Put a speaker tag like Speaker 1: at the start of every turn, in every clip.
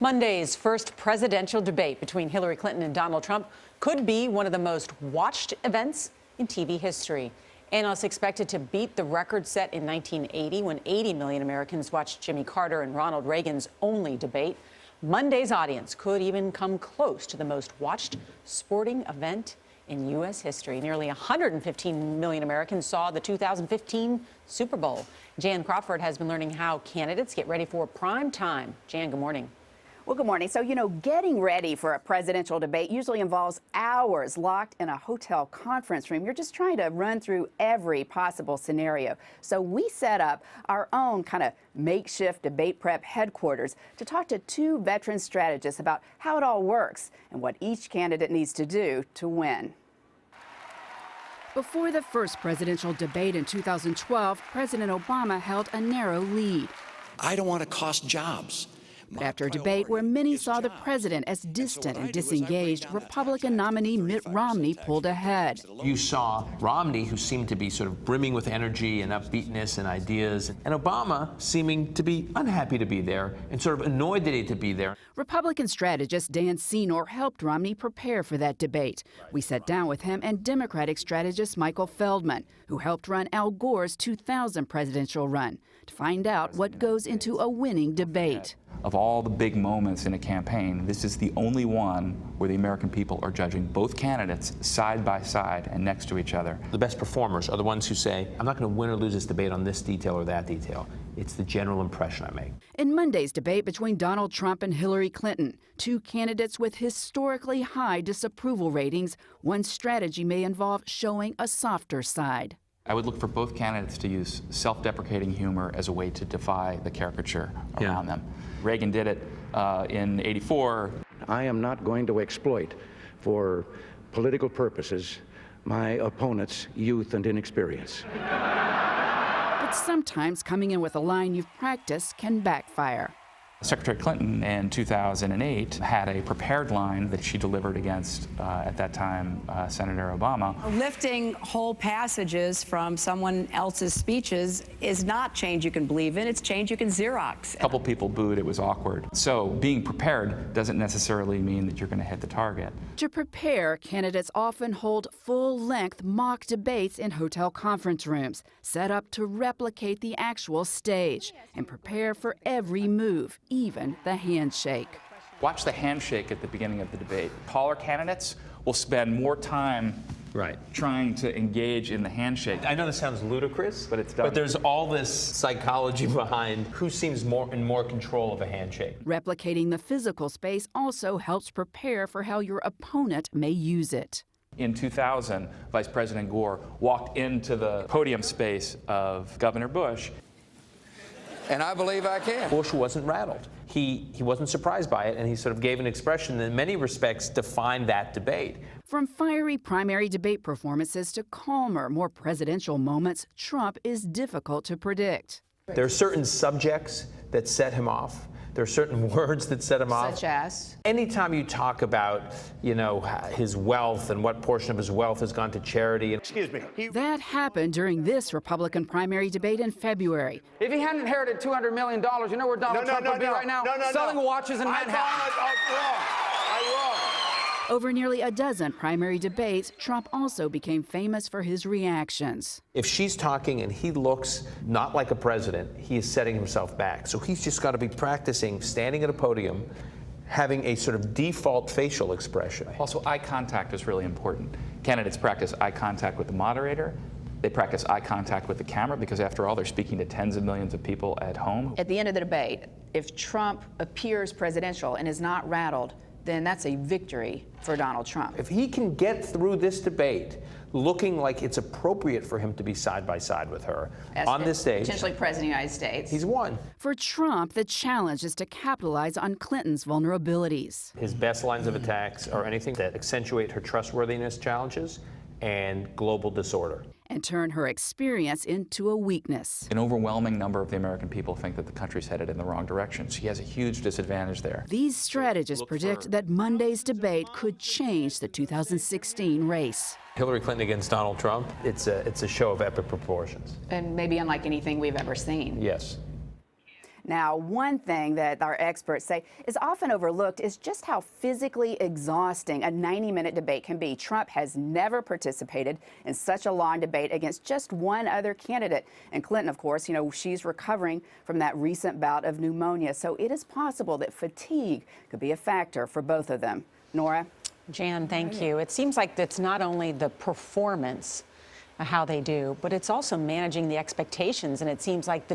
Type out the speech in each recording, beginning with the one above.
Speaker 1: Monday's first presidential debate between Hillary Clinton and Donald Trump could be one of the most watched events in TV history. Analysts expect it to beat the record set in 1980 when 80 million Americans watched Jimmy Carter and Ronald Reagan's only debate. Monday's audience could even come close to the most watched sporting event in U.S. history. Nearly 115 million Americans saw the 2015 Super Bowl. Jan Crawford has been learning how candidates get ready for prime time. Jan, good morning.
Speaker 2: Well, good morning. So, getting ready for a presidential debate usually involves hours locked in a hotel conference room. You're just trying to run through every possible scenario. So we set up our own kind of makeshift debate prep headquarters to talk to two veteran strategists about how it all works and what each candidate needs to do to win. Before the first presidential debate in 2012, President Obama held a narrow lead.
Speaker 3: I don't want to cost jobs.
Speaker 2: But after a debate where many saw the president as distant and disengaged, Republican nominee Mitt Romney pulled ahead.
Speaker 4: You saw Romney, who seemed to be sort of brimming with energy and upbeatness and ideas, and Obama seeming to be unhappy to be there and sort of annoyed that he had to be there.
Speaker 2: Republican strategist Dan Senor helped Romney prepare for that debate. We sat down with him and Democratic strategist Michael Feldman, who helped run Al Gore's 2000 presidential run, to find out what goes into a winning debate.
Speaker 5: Of all the big moments in a campaign, this is the only one where the American people are judging both candidates side by side and next to each other.
Speaker 4: The best performers are the ones who say, I'm not going to win or lose this debate on this detail or that detail. It's the general impression I make.
Speaker 2: In Monday's debate between Donald Trump and Hillary Clinton, two candidates with historically high disapproval ratings, one strategy may involve showing a softer side.
Speaker 5: I would look for both candidates to use self-deprecating humor as a way to defy the caricature around them. Reagan did it in '84.
Speaker 6: I am not going to exploit for political purposes my opponent's youth and inexperience.
Speaker 2: But sometimes coming in with a line you've practiced can backfire.
Speaker 5: Secretary Clinton in 2008 had a prepared line that she delivered against, at that time, Senator Obama.
Speaker 7: Lifting whole passages from someone else's speeches is not change you can believe in, it's change you can Xerox.
Speaker 5: A couple people booed, it was awkward. So being prepared doesn't necessarily mean that you're going to hit the target.
Speaker 2: To prepare, candidates often hold full-length mock debates in hotel conference rooms, set up to replicate the actual stage and prepare for every move, even the handshake.
Speaker 5: Watch the handshake at the beginning of the debate. Taller candidates will spend more time trying to engage in the handshake.
Speaker 4: I know this sounds ludicrous,
Speaker 5: but it's done.
Speaker 4: But there's all this psychology behind who seems in more control of a handshake.
Speaker 2: Replicating the physical space also helps prepare for how your opponent may use it.
Speaker 5: In 2000, Vice President Gore walked into the podium space of Governor Bush.
Speaker 3: And I believe I can.
Speaker 4: Bush wasn't rattled. He wasn't surprised by it, and he sort of gave an expression that in many respects defined that debate.
Speaker 2: From fiery primary debate performances to calmer, more presidential moments, Trump is difficult to predict.
Speaker 4: There are certain subjects that set him off. There are certain words that set him off.
Speaker 7: Such as?
Speaker 4: Anytime you talk about, his wealth and what portion of his wealth has gone to charity.
Speaker 8: Excuse me.
Speaker 2: That happened during this Republican primary debate in February.
Speaker 9: If he hadn't inherited $200 million, you know where Donald Trump would be right now? Selling watches in Manhattan.
Speaker 2: Over nearly a dozen primary debates, Trump also became famous for his reactions.
Speaker 4: If she's talking and he looks not like a president, he is setting himself back. So he's just got to be practicing standing at a podium, having a sort of default facial expression.
Speaker 5: Also, eye contact is really important. Candidates practice eye contact with the moderator. They practice eye contact with the camera because, after all, they're speaking to tens of millions of people at home.
Speaker 7: At the end of the debate, if Trump appears presidential and is not rattled, then that's a victory for Donald Trump.
Speaker 4: If he can get through this debate looking like it's appropriate for him to be side by side with her on this stage,
Speaker 7: potentially President of the United States,
Speaker 4: he's won.
Speaker 2: For Trump, the challenge is to capitalize on Clinton's vulnerabilities.
Speaker 4: His best lines of attacks are anything that accentuate her trustworthiness challenges and global disorder.
Speaker 2: And turn her experience into a weakness.
Speaker 5: An overwhelming number of the American people think that the country's headed in the wrong direction. She has a huge disadvantage there.
Speaker 2: These strategists predict that Monday's debate could change the 2016 race.
Speaker 4: Hillary Clinton against Donald Trump, it's a show of epic proportions.
Speaker 7: and maybe unlike anything we've ever seen.
Speaker 4: Yes.
Speaker 2: Now, one thing that our experts say is often overlooked is just how physically exhausting a 90-minute debate can be. Trump has never participated in such a long debate against just one other candidate. And Clinton, of course, she's recovering from that recent bout of pneumonia. So it is possible that fatigue could be a factor for both of them. Nora?
Speaker 1: Jan, thank you. It seems like it's not only the performance, how they do, but it's also managing the expectations. And it seems like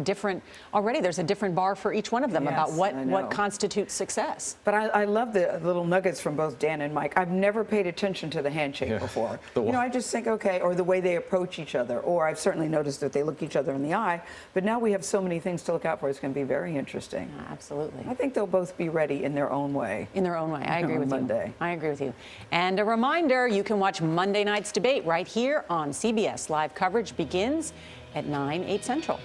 Speaker 1: already there's a different bar for each one of them about what constitutes success.
Speaker 8: But I love the little nuggets from both Dan and Mike. I've never paid attention to the handshake before. I just think, okay, or the way they approach each other, or I've certainly noticed that they look each other in the eye, but now we have so many things to look out for. It's going to be very interesting.
Speaker 1: Absolutely.
Speaker 8: I think they'll both be ready in their own way.
Speaker 1: In their own way. I agree with you.
Speaker 8: Monday.
Speaker 1: I agree with you. And a reminder, you can watch Monday night's debate right here on CBS. Live coverage begins at 9, 8 Central.